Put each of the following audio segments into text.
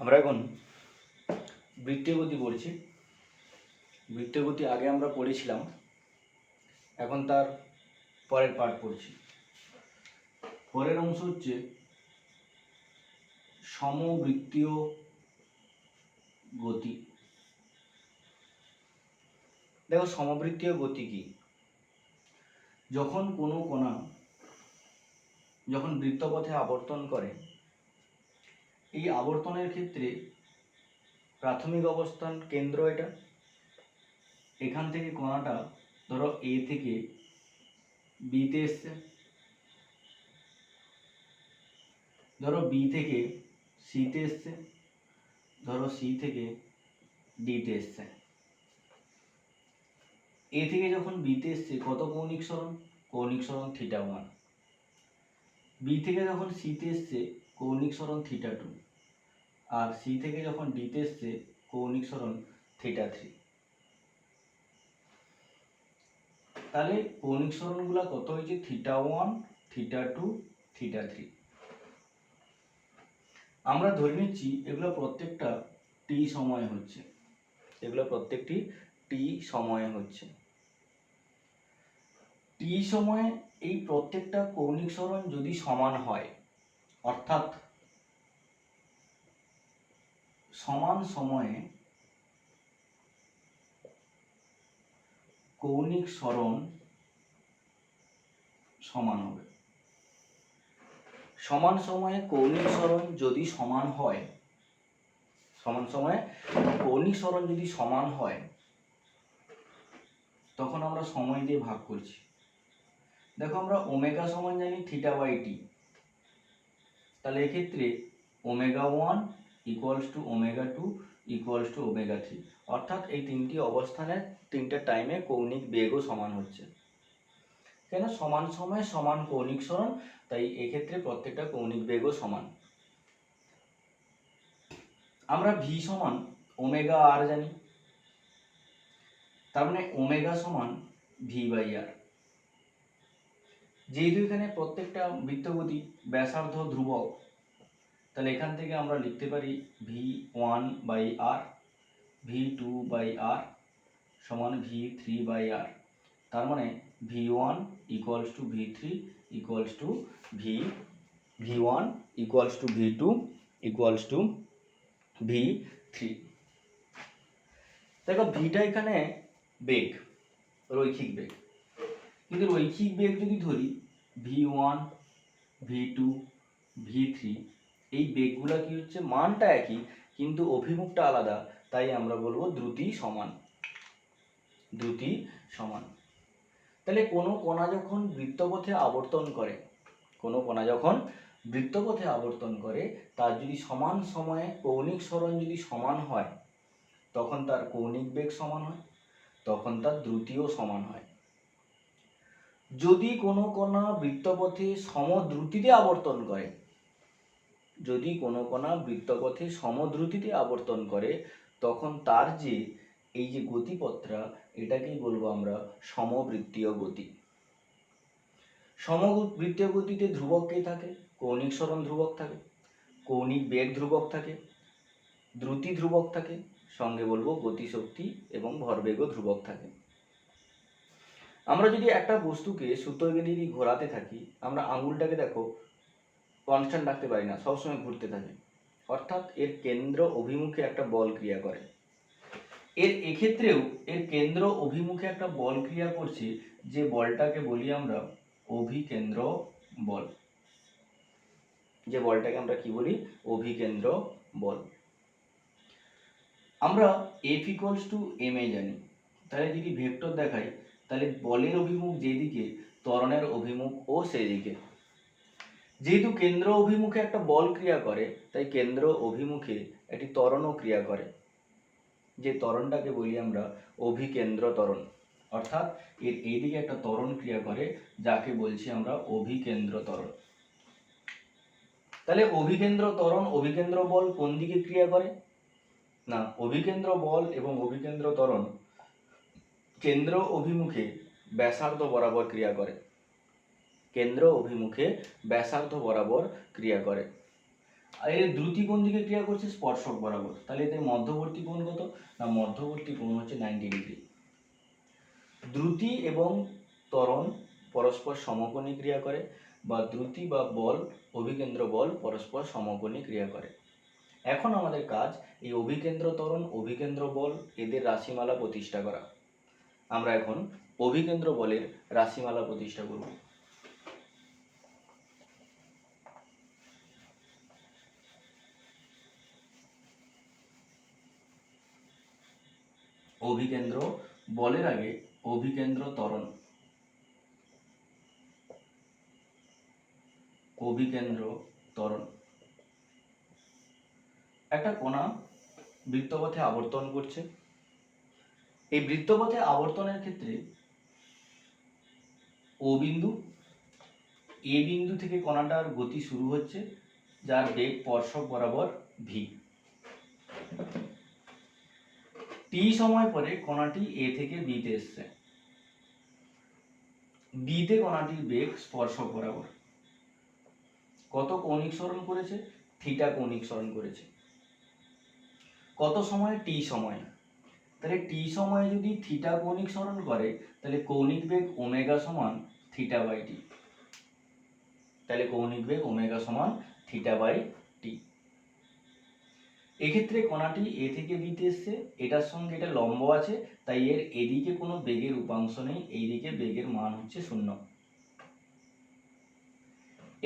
আমরা এখন বৃত্তীয় গতি পড়ছি। বৃত্তীয় গতি আগে আমরা পড়েছিলাম, এখন তার পরের পার্ট পড়ছি। পরের অংশ হচ্ছে সমবৃত্তীয় গতি। দেখো, সমবৃত্তীয় গতি কি? যখন কোনো কণা যখন বৃত্তপথে আবর্তন করে, এই আবর্তনের ক্ষেত্রে প্রাথমিক অবস্থান কেন্দ্র এটা। এখান থেকে কণাটা ধরো এ থেকে বিতে এসছে, ধরো বি থেকে সিতে এসছে, ধরো সি থেকে ডিতে এসছে। এ থেকে যখন বিতে এসছে কত কৌণিক সরণ? কৌণিক সরণ θ1। বি থেকে যখন সিতে এসছে কৌণিক সরণ θ2। আর সি থেকে যখন ডিতে এসছে কৌণিক সরণ θ3। তাহলে কৌণিক সরণগুলো কত হয়েছে? θ1, θ2, θ3। আমরা ধরে নিচ্ছি এগুলো প্রত্যেকটা টি সময়ে হচ্ছে, এগুলো প্রত্যেকটি টি সময়ে হচ্ছে। টি সময়ে এই প্রত্যেকটা কৌণিক সরণ যদি সমান হয়, অর্থাৎ সমান সময়ে কৌণিক সরণ সমান হবে। সমান সময়ে কৌণিক সরণ যদি সমান হয়, সমান সময়ে কৌণিক সরণ যদি সমান হয়, তখন আমরা সময় দিয়ে ভাগ করছি। দেখো, আমরা ওমেগা সমান জানি θ/t। তাহলে এক্ষেত্রে ω1 = ω2 = ω3, অর্থাৎ এই তিনটি অবস্থানের তিনটা টাইমে কৌণিক বেগও সমান হচ্ছে। কেন? সমান সময়ে সমান কৌণিক সরণ, তাই এক্ষেত্রে প্রত্যেকটা কৌণিক বেগও সমান। আমরা ভি সমান ω/r জানি, তার মানে ওমেগা সমান v/r। যেহেতু এখানে প্রত্যেকটা বৃত্তগতি ব্যাসার্ধ ধ্রুবক, তাহলে এখান থেকে আমরা লিখতে পারি v1/r, v2/r সমান v3/r। তার মানে v1 = v3 v1 = v2 v3। দেখো, ভিটা এখানে বেগ, রৈখিক বেগ। কিন্তু রৈখিক বেগ যদি ধরি v1, v2, v3, এই বেগগুলো কি হচ্ছে? মানটা একই কিন্তু অভিমুখটা আলাদা, তাই আমরা বলবো দ্রুতি সমান। দ্রুতি সমান। তাহলে কোনো কণা যখন বৃত্তপথে আবর্তন করে, কোনো কণা যখন বৃত্তপথে আবর্তন করে, তার যদি সমান সময়ে কৌণিক সরণ যদি সমান হয়, তখন তার কৌণিক বেগ সমান হয়, তখন তার দ্রুতিও সমান হয়। যদি কোনো কণা বৃত্তপথে সমদ্রুতিতে আবর্তন করে, যদি কোনো কণা বৃত্তপথে সমদ্রুতিতে আবর্তন করে, তখন তার যে এই যে গতিপথটা, এটাকেই বলবো আমরা সমবৃত্তীয় গতি। সমবৃত্তীয় গতিতে ধ্রুবক কে থাকে? কৌণিক সরণ ধ্রুবক থাকে, কৌণিক বেগ ধ্রুবক থাকে, দ্রুতি ধ্রুবক থাকে, সঙ্গে বলবো গতিশক্তি এবং ভরবেগও ধ্রুবক থাকে। আমরা যদি একটা বস্তুকে সুতো বেঁধে যদি ঘোরাতে থাকি, আমরা আঙুলটাকে দেখো কনস্ট্যান্ট রাখতে পারি না, সবসময় ঘুরতে থাকে, অর্থাৎ এর কেন্দ্র অভিমুখে একটা বল ক্রিয়া করে। এক্ষেত্রেও এর কেন্দ্র অভিমুখে একটা বল ক্রিয়া করছে, যে বলটাকে বলি আমরা অভিকেন্দ্র বল। যে বলটাকে আমরা কি বলি? অভিকেন্দ্র বল। আমরা F = ma জানি, তাহলে যদি ভেক্টর দেখাই, তাহলে বলের অভিমুখ যেদিকে, ত্বরণের অভিমুখ ও সেদিকে। যেহেতু কেন্দ্র অভিমুখে একটা বল ক্রিয়া করে, তাই কেন্দ্র অভিমুখে একটি ত্বরণও ক্রিয়া করে, যে ত্বরণটাকে বলি আমরা অভিকেন্দ্র ত্বরণ। অর্থাৎ এর এইদিকে একটা ত্বরণ ক্রিয়া করে, যাকে বলছি আমরা অভিকেন্দ্র ত্বরণ। তাহলে অভিকেন্দ্র ত্বরণ, অভিকেন্দ্র বল কোন দিকে ক্রিয়া করে? না, অভিকেন্দ্র বল এবং অভিকেন্দ্র ত্বরণ কেন্দ্র অভিমুখে ব্যাসার্ধ বরাবর ক্রিয়া করে, কেন্দ্র অভিমুখে ব্যাসার্ধ বরাবর ক্রিয়া করে। এর দ্রুতি কোন দিকে ক্রিয়া করছে? স্পর্শক বরাবর। তাহলে এদের মধ্যবর্তী কোণ কত? না মধ্যবর্তী কোণ হচ্ছে 90 ডিগ্রি। দ্রুতি এবং ত্বরণ পরস্পর সমকোণী ক্রিয়া করে, বা দ্রুতি বা বল, অভিকেন্দ্র বল পরস্পর সমকোণী ক্রিয়া করে। এখন আমাদের কাজ এই অভিকেন্দ্র ত্বরণ, অভিকেন্দ্র বল এদের রাশিমালা প্রতিষ্ঠা করা। আমরা এখন অভিকেন্দ্র বলের রাশিমালা প্রতিষ্ঠা করব। অভিকেন্দ্র বলের আগে অভিকেন্দ্র ত্বরণ, অভিকেন্দ্র ত্বরণ। একটা কণা বৃত্তপথে আবর্তন করছে। এই বৃত্তপথে আবর্তনের ক্ষেত্রে ও বিন্দু, এ বিন্দু থেকে কণাটার গতি শুরু হচ্ছে, যার বেগ স্পর্শক বরাবর ভি। টি সময় পরে কণাটি এ থেকে বিতে এসছে, বিতে কণাটির বেগ স্পর্শক বরাবর কত কৌণিক সরণ করেছে? থিটা কৌণিক সরণ করেছে। কত সময়? টি সময়। তাহলে টি সময়ে যদি থিটা কৌণিক সরণ করে, তাহলে কৌণিক বেগ ওমেগা সমান থিটা বাই টি। তাহলে কৌণিক বেগ ওমেগা সমান থিটা বাই টি। এক্ষেত্রে কণাটি এ থেকে বিতে এসছে, এটার সঙ্গে এটা লম্ব আছে, তাই এর এদিকে কোনো বেগের উপাংশ নেই, এইদিকে বেগের মান হচ্ছে 0।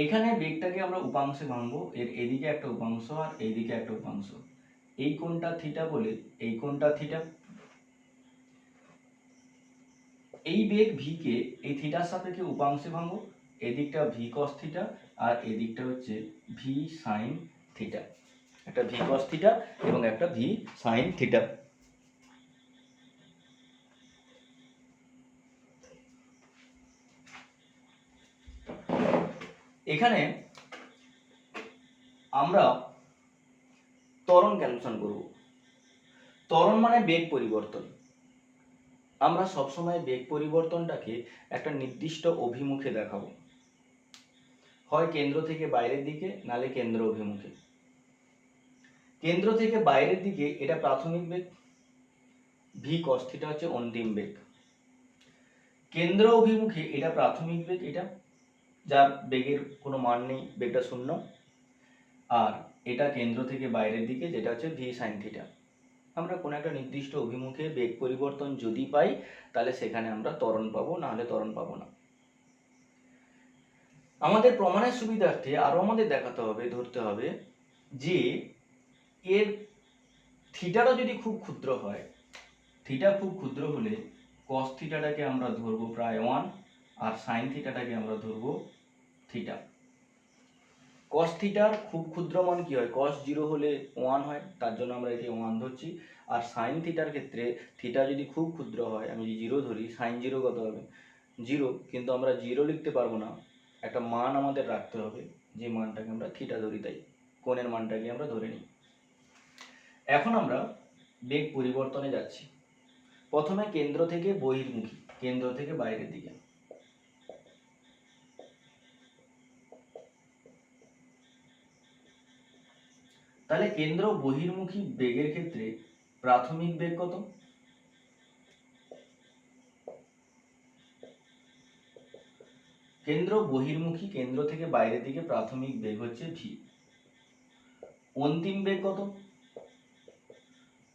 এখানে বেগটাকে আমরা উপাংশে ভাঙবো, এর এদিকে একটা উপাংশ আর এইদিকে একটা উপাংশ। এই কোণটা থিটা বলে এই কোণটা থিটা। এই বেগ ভি কে এই থিটার সাপেক্ষে উপাংশে ভাঙবো, এদিকটা ভি কস থিটা আর এদিকটা হচ্ছে ভি সাইন থিটা। একটা ভি কস থিটা এবং একটা ভি সাইন থিটা। এখানে আমরা ত্বরণ ক্যালকুলেশন করব। ত্বরণ মানে বেগ পরিবর্তন। আমরা সবসময় বেগ পরিবর্তনটাকে একটা নির্দিষ্ট অভিমুখে দেখাবো, হয় কেন্দ্র থেকে বাইরের দিকে, নালে কেন্দ্র অভিমুখে। কেন্দ্র থেকে বাইরের দিকে এটা প্রাথমিক বেগ, ভি কস থিটা হচ্ছে অন্তিম বেগ। কেন্দ্র অভিমুখে এটা প্রাথমিক বেগ, এটা যার বেগের কোনো মান নেই, বেগটা 0। আর এটা কেন্দ্র থেকে বাইরের দিকে, যেটা হচ্ছে ভি সাইন থিটা। আমরা কোনো একটা নির্দিষ্ট অভিমুখে বেগ পরিবর্তন যদি পাই, তাহলে সেখানে আমরা ত্বরণ পাবো, না হলে ত্বরণ পাবো না। আমাদের প্রমাণের সুবিধার্থে আরো আমাদের দেখাতে হবে, ধরতে হবে যে এর থিটাটা যদি খুব ক্ষুদ্র হয়, থিটা খুব ক্ষুদ্র হলে কস থিটাটাকে আমরা ধরবো প্রায় 1 আর সাইন থিটাটাকে আমরা ধরবো থিটা। কস থিটার খুব ক্ষুদ্র মান কি হয়? কস 0 হলে 1 হয়, তার জন্য আমরা একে 1 ধরছি। আর সাইন থিটার ক্ষেত্রে থিটা যদি খুব ক্ষুদ্র হয়, আমি যদি 0 ধরি, সাইন 0 কত হবে? 0। কিন্তু আমরা 0 লিখতে পারবো না, একটা মান আমাদের রাখতে হবে, যে মানটাকে আমরা থিটা ধরি, তাই কোণের মানটাকে আমরা ধরে নিই। এখন আমরা বেগ পরিবর্তনে যাচ্ছি। প্রথমে কেন্দ্র থেকে বহির্মুখী, কেন্দ্র থেকে বাইরের দিকে। তাহলে কেন্দ্র বহির্মুখী বেগের ক্ষেত্রে প্রাথমিক বেগ কত? কেন্দ্র বহির্মুখী, কেন্দ্র থেকে বাইরের দিকে প্রাথমিক বেগ হচ্ছে ভি। অন্তিম বেগ কত?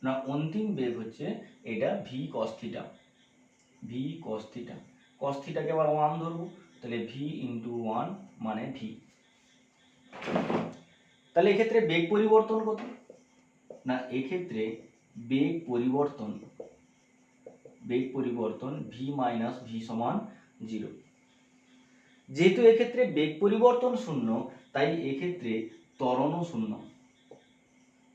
না অন্তিম বেগ হচ্ছে এটা V cos theta. V cos theta, cos থিটাকে আবার 1 ধরবো, তাহলে ভি ইন্টু 1 মানে ভি। তাহলে এক্ষেত্রে বেগ পরিবর্তন কত? না এক্ষেত্রে বেগ পরিবর্তন ভি মাইনাস ভি সমান 0। যেহেতু এক্ষেত্রে বেগ পরিবর্তন 0, তাই এক্ষেত্রে ত্বরণও 0।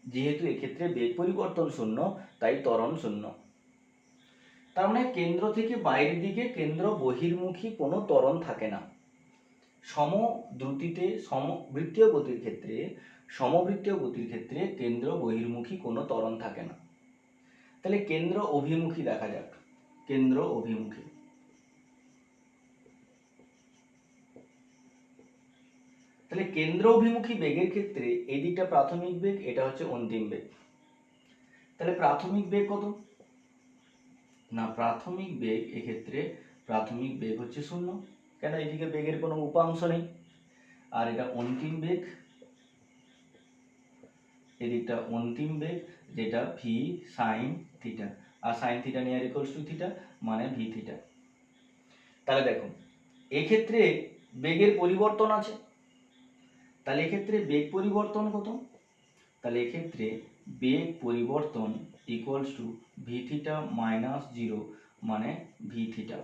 যেহেতু এক্ষেত্রে বেগ পরিবর্তন 0, তাই ত্বরণ 0। তার মানে কেন্দ্র থেকে বাইরের দিকে, কেন্দ্র বহির্মুখী কোনো ত্বরণ থাকে না। সমদ্রুতিতে, সমবৃত্তীয় গতির ক্ষেত্রে কেন্দ্র বহির্মুখী কোনো ত্বরণ থাকে না। তাহলে কেন্দ্র অভিমুখী দেখা যাক। কেন্দ্র অভিমুখী, তাহলে কেন্দ্র অভিমুখী বেগের ক্ষেত্রে এই দিকটা প্রাথমিক বেগ, এটা হচ্ছে অন্তিম বেগ। তাহলে প্রাথমিক বেগ কত না, প্রাথমিক বেগ এক্ষেত্রে প্রাথমিক বেগ হচ্ছে 0, কেন এদিকে বেগের কোনো উপাংশ নেই। আর এটা অন্তিম বেগ, এদিকটা অন্তিম বেগ যেটা ভি সাইন থিটা, আর sine theta near equals to theta মানে ভি থিটা। তাহলে দেখো এক্ষেত্রে বেগের পরিবর্তন আছে, তাহলে এক্ষেত্রে বেগ পরিবর্তন কত, তাহলে এক্ষেত্রে বেগ পরিবর্তন equals to V theta minus 0 মানে ভি থিটা।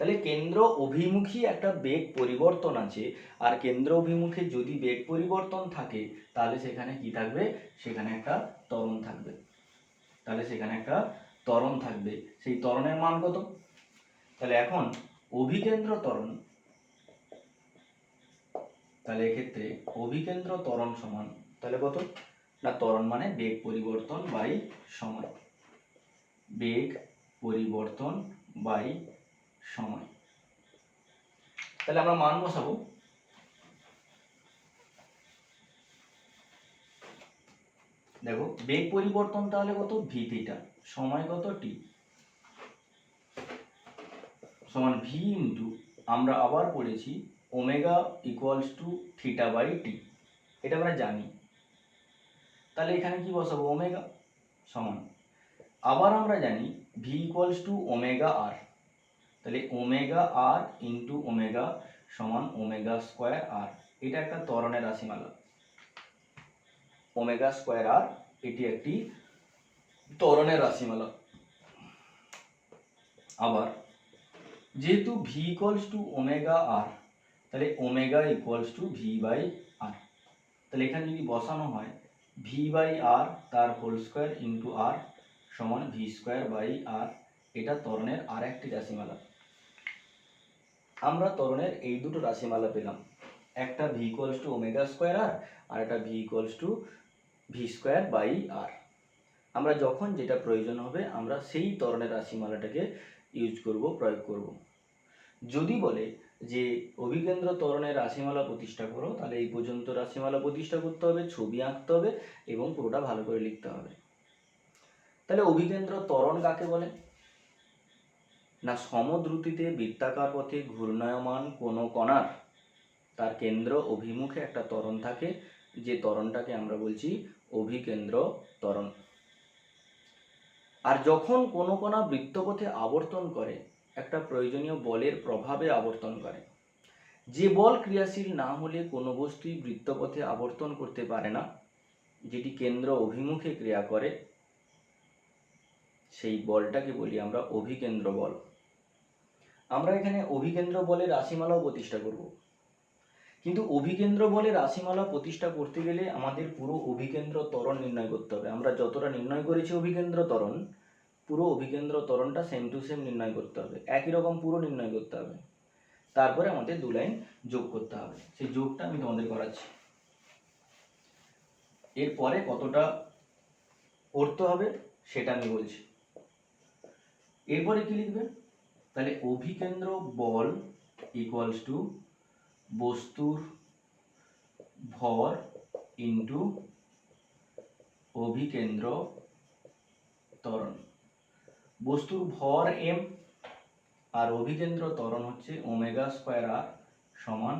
তাহলে কেন্দ্র অভিমুখী একটা বেগ পরিবর্তন আছে, আর কেন্দ্র অভিমুখে যদি বেগ পরিবর্তন থাকে তাহলে সেখানে কি থাকবে, সেখানে একটা ত্বরণ থাকবে। তাহলে সেখানে একটা ত্বরণ থাকবে, সেই ত্বরণের মান কত, তাহলে এখন অভিকেন্দ্র ত্বরণ, তাহলে এক্ষেত্রে অভিকেন্দ্র ত্বরণ সমান তাহলে কত না, ত্বরণ মানে বেগ পরিবর্তন বাই সময়, বেগ পরিবর্তন বাই সময়। তাহলে আমরা মান বসাবো, দেখো বেগ পরিবর্তন তাহলে কত ভি থিটা, সময় কত টি, সমান ভি ইন্টু আমরা আবার পড়েছি omega equals to theta by T, এটা আমরা জানি। তাহলে এখানে কি বসাবো, ওমেগা সমান, আবার আমরা জানি V equals to omega R, তাহলে ওমেগা আর ইন্টু ওমেগা সমান ওমেগা স্কোয়ার আর, এটা একটা ত্বরণের রাশিমালা, ওমেগা স্কোয়ার আর এটি একটি ত্বরণের রাশিমালা। আবার যেহেতু V equals to omega R, তাহলে omega equals to V by R, তাহলে এখানে যদি বসানো হয় ভি বাই আর তার হোল স্কোয়ার ইন্টু আর সমান ভি স্কোয়ার বাই আর, এটা ত্বরণের আর একটি রাশিমালা। আমরা ত্বরণের এই দুটো রাশিমালা পেলাম, একটা V equals to omega square R একটা V equals to V square by R. আমরা যখন যেটা প্রয়োজন হবে আমরা সেই ত্বরণের রাশিমালাটাকে ইউজ করব, প্রয়োগ করব। যদি বলে যে অভিকেন্দ্র ত্বরণের রাশিমালা প্রতিষ্ঠা করো, তাহলে এই পর্যন্ত রাশিমালা প্রতিষ্ঠা করতে হবে, ছবি আঁকতে হবে এবং পুরোটা ভালো করে লিখতে হবে। তাহলে অভিকেন্দ্র ত্বরণ কাকে বলে না, সমদ্রুতিতে বৃত্তাকার পথে ঘূর্ণায়মান কোনো কণার তার কেন্দ্র অভিমুখে একটা ত্বরণ থাকে, যে ত্বরণটাকে আমরা বলছি অভিকেন্দ্র ত্বরণ। আর যখন কোনো কণা বৃত্তপথে আবর্তন করে একটা প্রয়োজনীয় বলের প্রভাবে আবর্তন করে, যে বল ক্রিয়াশীল না হলে কোনো বস্তুই বৃত্তপথে আবর্তন করতে পারে না, যেটি কেন্দ্র অভিমুখে ক্রিয়া করে, সেই বলটাকে বলি আমরা অভিকেন্দ্র বল। আমরা এখানে অভিকেন্দ্র বলের রাশিমালাও প্রতিষ্ঠা করব, কিন্তু অভিকেন্দ্র বলের রাশিমালা প্রতিষ্ঠা করতে গেলে আমাদের পুরো অভিকেন্দ্র ত্বরণ নির্ণয় করতে হবে। আমরা যতটা নির্ণয় করেছি অভিকেন্দ্র ত্বরণ, পুরো অভিকেন্দ্র ত্বরণটা সেম টু সেম নির্ণয় করতে হবে, একই রকম পুরো নির্ণয় করতে হবে। তারপরে আমাদের 2 লাইন যোগ করতে হবে, সেই যোগটা আমি তোমাদের করাচ্ছি। এরপরে কতটা করতে হবে সেটা আমি বলছি। এরপরে কি লিখবে, তাহলে অভিকেন্দ্র বল ইকুয়ালস টু বস্তুর ভর ইন্টু অভিকেন্দ্র ত্বরণ। বস্তুর ভর এম আর অভিকেন্দ্র ত্বরণ হচ্ছে ওমেগা স্কোয়ার আর সমান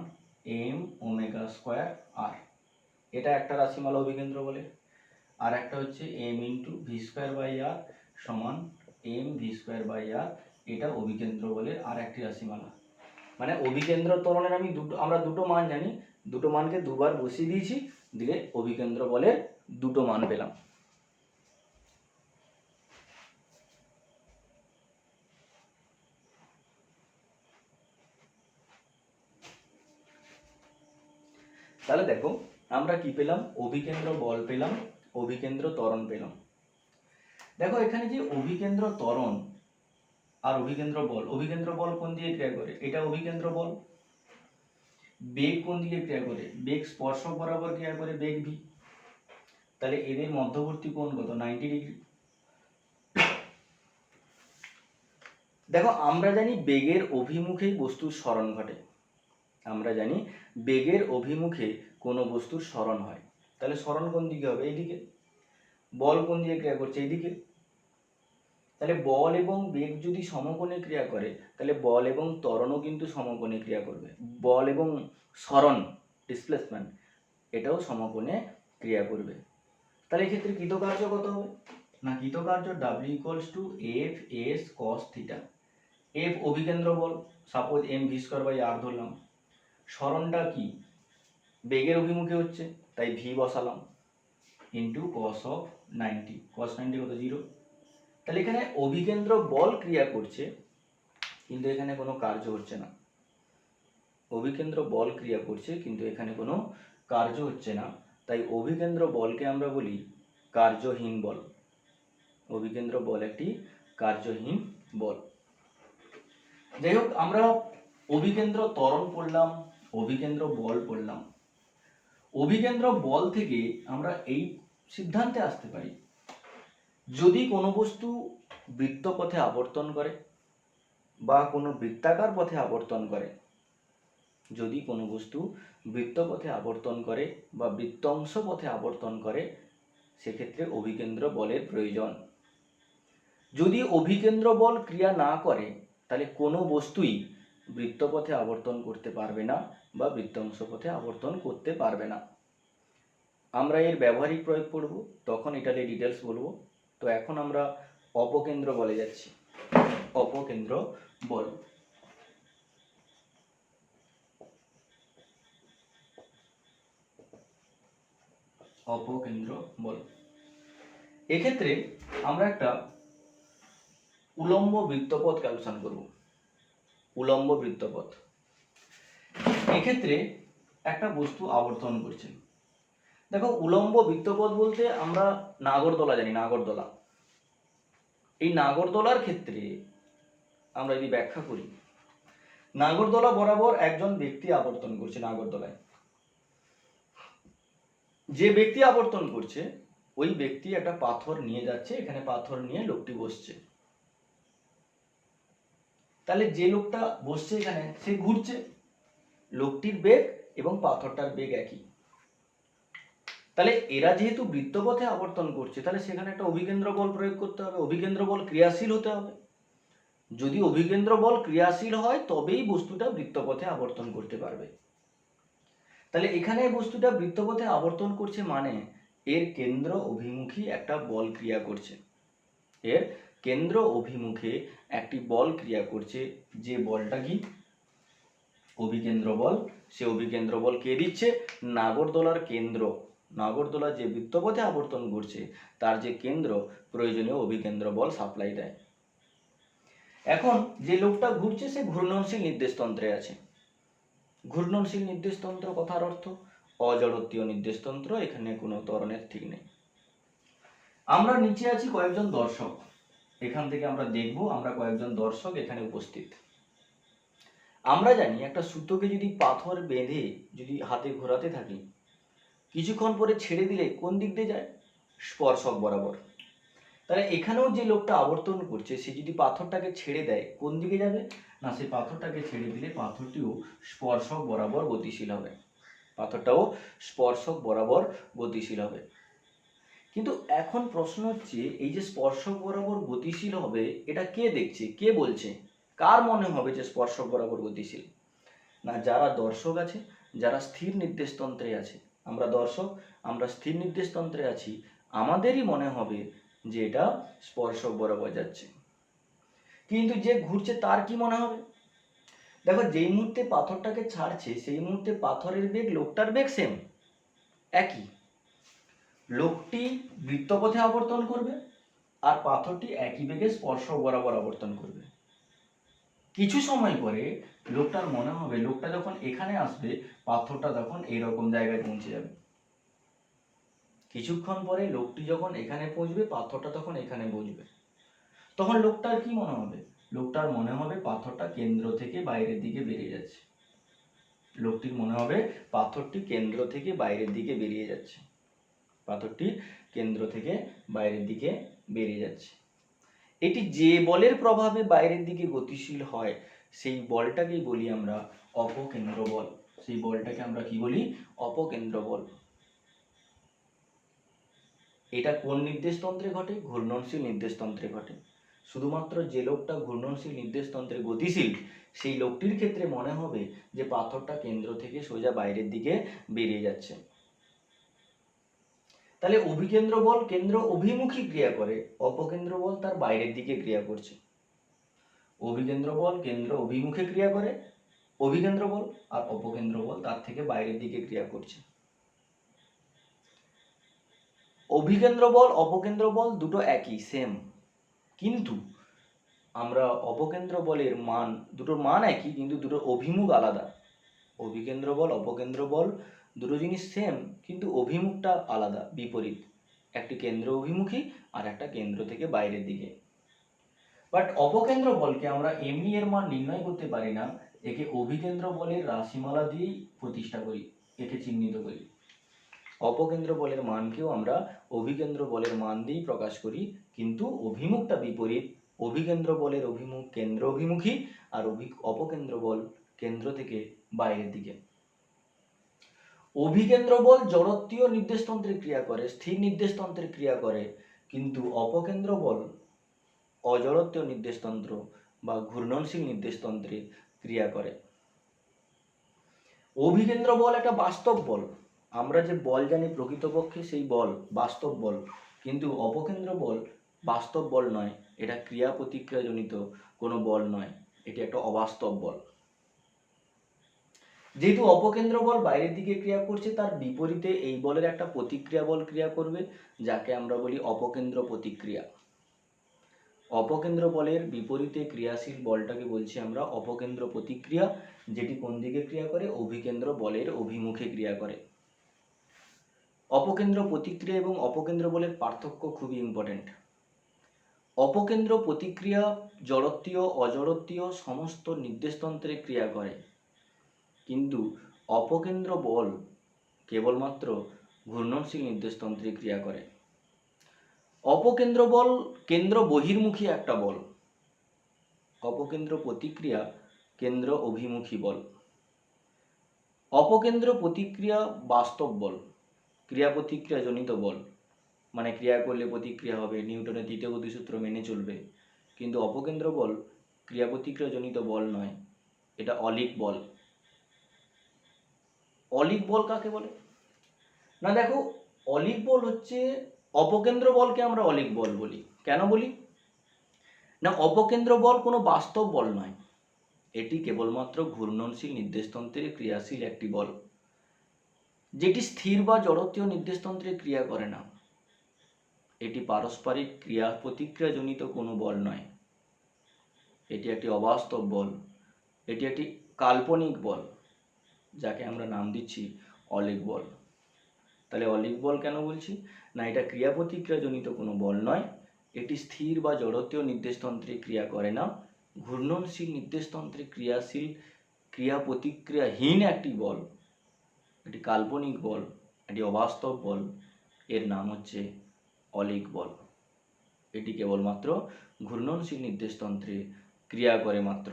এম ওমেগা স্কোয়ার আর, এটা একটা রাশিমালা অভিকেন্দ্র বলে। আর একটা হচ্ছে M into V square by R সমান M V square by R, এটা অভিকেন্দ্র বলে আর একটি রাশিমালা। মানে অভিকেন্দ্র ত্বরণের আমরা দুটো মান জানি, দুটো মানকে দুবার বসিয়ে দিয়েছি, দিলে অভিকেন্দ্র বলের দুটো মান পেলাম। তাহলে দেখো আমরা কি পেলাম, অভিকেন্দ্র বল পেলাম, অভিকেন্দ্র ত্বরণ পেলাম। দেখো এখানে যে অভিকেন্দ্র ত্বরণ আর অভিকেন্দ্র বল, অভিকেন্দ্র বল কোন দিকে ক্রিয়া করে, এটা অভিকেন্দ্র বল। বেগ কোন দিকে ক্রিয়া করে, বেগ স্পর্শক বরাবর ক্রিয়া করে, বেগ ভি। তাহলে এদের মধ্যবর্তী কোণ কত, 90 ডিগ্রি। দেখো আমরা জানি বেগের অভিমুখেই বস্তুর সরণ ঘটে, আমরা জানি বেগের অভিমুখে কোনো বস্তুর সরণ হয়, তাহলে সরণ কোন দিকে হবে? এইদিকে। বল কোন দিকে ক্রিয়া করছে? এইদিকে। তাহলে বল এবং বেগ যদি সমকোণে ক্রিয়া করে তাহলে বল এবং ত্বরণও কিন্তু সমকোণে ক্রিয়া করবে। বল এবং সরণ ডিসপ্লেসমেন্ট এটাও সমকোণে ক্রিয়া করবে। তাহলে এক্ষেত্রে কৃতকার্য কত হবে? না, কৃতকার্য W = F(s) cos θ। F অভিকেন্দ্র বল, সাপোজ mv²/r ধরলাম। সরণটা কি? বেগের অভিমুখে হচ্ছে, তাই v বসালাম ইন্টু cos of 90। cos 90 কত? 0। তাহলে এখানে অভিকেন্দ্র বল ক্রিয়া করছে কিন্তু এখানে কোনো কার্য হচ্ছে না। অভিকেন্দ্র বল ক্রিয়া করছে কিন্তু এখানে কোনো কার্য হচ্ছে না, তাই অভিকেন্দ্র বলকে আমরা বলি কার্যহীন বল। অভিকেন্দ্র বল একটি কার্যহীন বল। যাই হোক, আমরা অভিকেন্দ্র ত্বরণ পড়লাম, অভিকেন্দ্র বল পড়লাম। অভিকেন্দ্র বল থেকে আমরা এই সিদ্ধান্তে আসতে পারি, যদি কোনো বস্তু বৃত্তপথে আবর্তন করে বা কোনো বৃত্তাকার পথে আবর্তন করে, যদি কোনো বস্তু বৃত্তপথে আবর্তন করে বা বৃত্তংশ পথে আবর্তন করে, সেক্ষেত্রে অভিকেন্দ্র বলের প্রয়োজন। যদি অভিকেন্দ্র বল ক্রিয়া না করে তাহলে কোনো বস্তুই বৃত্তপথে আবর্তন করতে পারবে না বা বৃত্তংশ পথে আবর্তন করতে পারবে না। আমরা এর ব্যবহারিক প্রয়োগ পড়ব, তখন এটা নিয়ে ডিটেলস বলবো। তো এখন আমরা অপকেন্দ্র বলে যাচ্ছি। অপকেন্দ্র বল। অপকেন্দ্র বল, এক্ষেত্রে আমরা একটা উলম্ব বৃত্তপথ ক্যালকুলেশন করব। উলম্ব বৃত্তপথ, এক্ষেত্রে একটা বস্তু আবর্তন করছে। দেখো, উলম্ব বৃত্তপথ বলতে আমরা নাগরদোলা জানি। নাগরদোলা, এই নাগরদোলার ক্ষেত্রে আমরা যদি ব্যাখ্যা করি, নাগরদোলা বরাবর একজন ব্যক্তি আবর্তন করছে। নাগরদোলায় যে ব্যক্তি আবর্তন করছে ওই ব্যক্তি একটা পাথর নিয়ে যাচ্ছে, এখানে পাথর নিয়ে লোকটি বসছে। তাহলে যে লোকটা বসছে এখানে সে ঘুরছে, লোকটির বেগ এবং পাথরটার বেগ একই। তাহলে এরা যেহেতু বৃত্তপথে আবর্তন করছে, তাহলে সেখানে একটা অভিকেন্দ্র বল প্রয়োগ করতে হবে। অভিকেন্দ্র বল ক্রিয়াশীল হতে হবে। যদি অভিকেন্দ্র বল ক্রিয়াশীল হয় তবেই বস্তুটা বৃত্তপথে আবর্তন করতে পারবে। তাহলে এখানে বস্তুটা বৃত্তপথে আবর্তন করছে মানে এর কেন্দ্র অভিমুখী একটা বল ক্রিয়া করছে। এর কেন্দ্র অভিমুখে একটি বল ক্রিয়া করছে, যে বলটা কি? অভিকেন্দ্র বল। সে অভিকেন্দ্র বল কে দিচ্ছে? নাগরদোলার কেন্দ্র। নাগরদোলা যে বৃত্তপথে আবর্তন করছে তার যে কেন্দ্র প্রয়োজনীয় অভিকেন্দ্র বল সাপ্লাই দেয়। এখন যে লোকটা ঘুরছে সে ঘূর্ণনশীল নির্দেশতন্ত্রে আছে। ঘূর্ণনশীল নির্দেশতন্ত্র কথার অর্থ অজড়ত্বীয় নির্দেশতন্ত্র, এখানে কোনো ত্বরণের ঠিক নেই। আমরা নিচে আছি কয়েকজন দর্শক, এখান থেকে আমরা দেখব আমরা কয়েকজন দর্শক এখানে উপস্থিত। আমরা জানি একটা সুতোকে যদি পাথর বেঁধে যদি হাতে ঘোরাতে থাকি, কিছুক্ষণ পরে ছেড়ে দিলে কোন দিক দিয়ে যায়? স্পর্শক বরাবর। তাহলে এখানেও যে লোকটা আবর্তন করছে সে যদি পাথরটাকে ছেড়ে দেয় কোন দিকে যাবে? না, সেই পাথরটাকে ছেড়ে দিলে পাথরটিও স্পর্শক বরাবর গতিশীল হবে। পাথরটাও স্পর্শক বরাবর গতিশীল হবে। কিন্তু এখন প্রশ্ন হচ্ছে, এই যে স্পর্শক বরাবর গতিশীল হবে এটা কে দেখছে, কে বলছে? কার মনে হবে যে স্পর্শক বরাবর গতিশীল? না, যারা দর্শক আছে, যারা স্থির নির্দেশতন্ত্রে আছে। আমরা দর্শক, আমরা স্থির নির্দেশতন্ত্রে আছি, আমাদেরই মনে হবে যে এটা স্পর্শক বরাবর যাচ্ছে। কিন্তু যে ঘুরছে তার কি মনে হবে? দেখো, যেই মুহূর্তে পাথরটাকে ছাড়ছে সেই মুহূর্তে পাথরের বেগ লোকটার বেগ সেম, একই। লোকটি বৃত্তপথে আবর্তন করবে আর পাথরটি একই বেগে স্পর্শক বরাবর আবর্তন করবে। কিছু সময় পরে লোকটার মনে হবে, লোকটা যখন এখানে আসবে পাথরটা তখন এইরকম জায়গায় পৌঁছে যাবে। কিছুক্ষণ পরে লোকটি যখন এখানে পৌঁছবে পাথরটা তখন এখানে পৌঁছবে। তখন লোকটার কি মনে হবে? লোকটার মনে হবে পাথরটা কেন্দ্র থেকে বাইরের দিকে বেরিয়ে যাচ্ছে। লোকটির মনে হবে পাথরটি কেন্দ্র থেকে বাইরের দিকে বেরিয়ে যাচ্ছে। পাথরটি কেন্দ্র থেকে বাইরের দিকে বেরিয়ে যাচ্ছে। এটি যে বলের প্রভাবে বাইরের দিকে গতিশীল হয় সেই বলটাকেই বলি আমরা অপকেন্দ্র বল। সেই বলটাকে আমরা কি বলি? অপকেন্দ্র বল। এটা কোন নির্দেশতন্ত্রে ঘটে? ঘূর্ণনশীল নির্দেশতন্ত্রে ঘটে। শুধুমাত্র যে লোকটা ঘূর্ণনশীল নির্দেশতন্ত্রে গতিশীল সেই লোকটির ক্ষেত্রে মনে হবে যে পাথরটা কেন্দ্র থেকে সোজা বাইরের দিকে বেরিয়ে যাচ্ছে। তাহলে অভিকেন্দ্র বল কেন্দ্র অভিমুখী ক্রিয়া করে, অপকেন্দ্র বল তার বাইরের দিকে ক্রিয়া করছে। অভিকেন্দ্র বল কেন্দ্র অভিমুখে ক্রিয়া করে, অভিকেন্দ্র বল, আর অপকেন্দ্র বল তার থেকে বাইরের দিকে ক্রিয়া করছে। অভিকেন্দ্র বল অপকেন্দ্র বল দুটো একই, সেম, কিন্তু আমরা অপকেন্দ্র বলের মান, দুটোর মান একই কিন্তু দুটোর অভিমুখ আলাদা। অভিকেন্দ্র বল অপকেন্দ্র বল দুটো জিনিস সেম কিন্তু অভিমুখটা আলাদা, বিপরীত। একটি কেন্দ্র অভিমুখী আর একটা কেন্দ্র থেকে বাইরের দিকে। বাট অপকেন্দ্র বলকে আমরা এমনি এর মান নির্ণয় করতে পারি না, একে অভিকেন্দ্র বলের রাশিমালা দিয়েই প্রতিষ্ঠা করি, একে চিহ্নিত করি। অপকেন্দ্র বলের মানকেও আমরা অভিকেন্দ্র বলের মান দিয়েই প্রকাশ করি, কিন্তু অভিমুখটা বিপরীত। অভিকেন্দ্র বলের অভিমুখ কেন্দ্র অভিমুখী আর অপকেন্দ্র বল কেন্দ্র থেকে বাইরের দিকে। অভিকেন্দ্র বল জড়ত্বীয় নির্দেশতন্ত্রে ক্রিয়া করে, স্থির নির্দেশতন্ত্রে ক্রিয়া করে, কিন্তু অপকেন্দ্র বল অজড়ত্বীয় নির্দেশতন্ত্র বা ঘূর্ণনশীল নির্দেশতন্ত্রে ক্রিয়া করে। অভিকেন্দ্র বল একটা বাস্তব বল, আমরা যে বল জানি প্রকৃতপক্ষে সেই বল বাস্তব বল, কিন্তু অপকেন্দ্র বল বাস্তব বল নয়, এটা ক্রিয়া প্রতিক্রিয়া জনিত কোনো বল নয়, এটি একটা অবাস্তব বল। যেহেতু অপকেন্দ্র বল বাইরের দিকে ক্রিয়া করছে, তার বিপরীতে এই বলের একটা প্রতিক্রিয়া বল ক্রিয়া করবে, যাকে আমরা বলি অপকেন্দ্র প্রতিক্রিয়া। অপকেন্দ্র বলের বিপরীতে ক্রিয়াশীল বলটাকে বলছি আমরা অপকেন্দ্র প্রতিক্রিয়া, যেটি কোন দিকে ক্রিয়া করে? অভিকেন্দ্র বলের অভিমুখে ক্রিয়া করে। অপকেন্দ্র প্রতিক্রিয়া এবং অপকেন্দ্র বলের পার্থক্য খুবই ইম্পর্টেন্ট। অপকেন্দ্র প্রতিক্রিয়া জড়ত্বীয় অজড়ত্বীয় সমস্ত নির্দেশতন্ত্রে ক্রিয়া করে, কিন্তু অপকেন্দ্র বল কেবলমাত্র ঘূর্ণনশীল নির্দেশতন্ত্রে ক্রিয়া করে। অপকেন্দ্র বল কেন্দ্র বহির্মুখী একটা বল, অপকেন্দ্র প্রতিক্রিয়া কেন্দ্র অভিমুখী বল। অপকেন্দ্র প্রতিক্রিয়া বাস্তব বল, ক্রিয়া প্রতিক্রিয়া জনিত বল, মানে ক্রিয়া করলে প্রতিক্রিয়া হবে, নিউটনের তৃতীয় গতিসূত্র মেনে চলবে, কিন্তু অপকেন্দ্র বল ক্রিয়া প্রতিক্রিয়া জনিত বল নয়, এটা অলিক বল। অলিক বল কাকে বলে? না দেখো, অলিক বল হচ্ছে, অপকেন্দ্র বলকে আমরা অলিক বল বলি। কেন বলি? না, অপকেন্দ্র বল কোনো বাস্তব বল নয়, এটি কেবলমাত্র ঘূর্ণনশীল নির্দেশতন্ত্রে ক্রিয়াশীল একটি বল, যেটি স্থির বা জড়ত্বীয় নির্দেশতন্ত্রে ক্রিয়া করে না। এটি পারস্পরিক ক্রিয়া প্রতিক্রিয়া জনিত কোনো বল নয়, এটি একটি অবাস্তব বল, এটি একটি কাল্পনিক বল, যাকে আমরা নাম দিচ্ছি অলিক বল। তাহলে অলিক বল কেন বলছি? না, এটা ক্রিয়া প্রতিক্রিয়া জনিত কোনো বল নয়, এটি স্থির বা জড়ত্বীয় নির্দেশতন্ত্রে ক্রিয়া করে না, ঘূর্ণনশীল নির্দেশতন্ত্রে ক্রিয়াশীল ক্রিয়া প্রতিক্রিয়াহীন একটি বল, এটি কাল্পনিক বল, এটি অবাস্তব বল, এর নাম হচ্ছে অলিক বল। এটি কেবলমাত্র ঘূর্ণনশীল নির্দেশতন্ত্রে ক্রিয়া করে মাত্র।